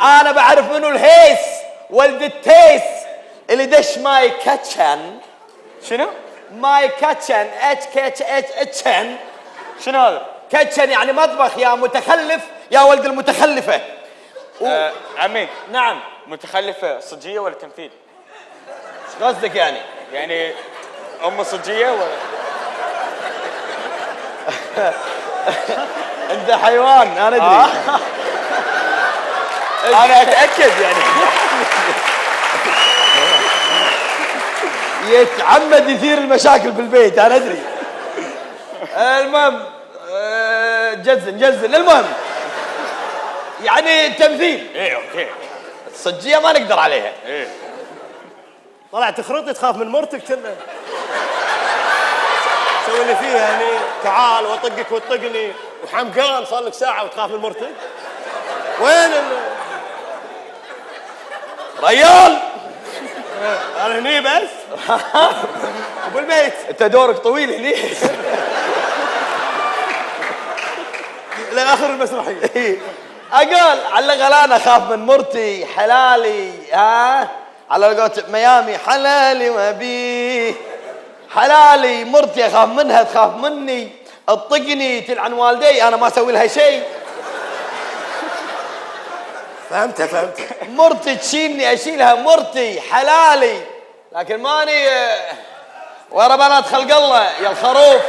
انا بعرف منو الهيس ولد التيس اللي دش ماي كاتشن. شنو؟ ماي كاتشن اتش شنو هذا؟ كاتشن يعني مطبخ يا متخلف يا ولد المتخلفه. عمي نعم. متخلفه صجيه ولا تمثيل؟ ايش قصدك يعني؟ يعني ام صجيه ولا؟ انت حيوان انا ادري. انا اتاكد يعني. يتعمد يثير المشاكل في البيت انا ادري. المهم جزن المهم يعني تمثيل. ايه اوكي. الصجيه ما نقدر عليها. ايه طلع تخرطي تخاف من مرتك كنا. سوي اللي فيها يعني تعال واطقك وتطقني وحمقان صار لك ساعه وتخاف من مرتك. وين ريال انا هني بس بالبيت انت دورك طويل هني. لاخر المسرحيه. اقول على الاقل انا اخاف من مرتي حلالي. على قولة ميامي حلالي وابيه حلالي. مرتي اخاف منها تخاف مني تطقني تلعن والدي انا ما اسوي لها شيء. فهمت. مرتي تشيلني اشيلها مرتي حلالي لكن ماني ورا بنات خلق الله يا الخروف.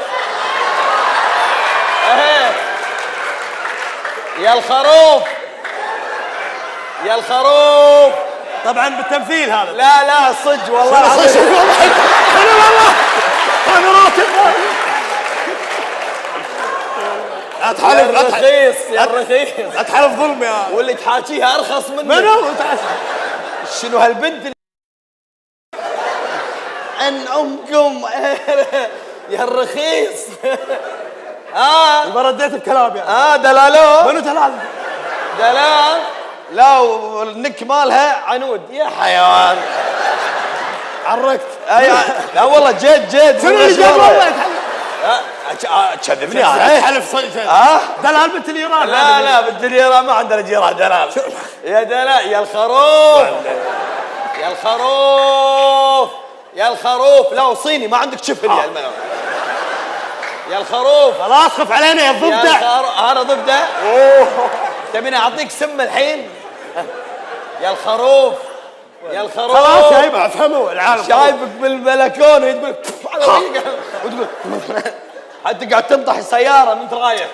يا الخروف يا الخروف. طبعا بالتمثيل هذا. لا صج والله صج والله انا راتب. اتحلف رخيص يا الرخيص. اتحلف ظلم يا واللي تحاكيها ارخص منك. منو؟ شنو هالبنت عن امكم يا الرخيص. ما رديت بكلام يعني. دلالو. منو دلال؟ دلال لا والنك مالها عنود يا حيوان. عرقت. لا والله جد شنو اللي جد والله تكذبني حلف صدق. دلال بنت اليران. لا بنت اليران ما عندنا جيران دلال. يا دلال يا الخروف يا الخروف يا الخروف. لا وصيني ما عندك شفل يا الملون. يا الخروف خلاص خف علينا يا الضفدع. انا ضفدع. تبيني اعطيك سم الحين؟ يا الخروف يا الخروف. خلاص يا يبا افهموا العالم. شايفك بالبلكونه وتقول وتقول حتى قاعد تنطح السياره من رايح.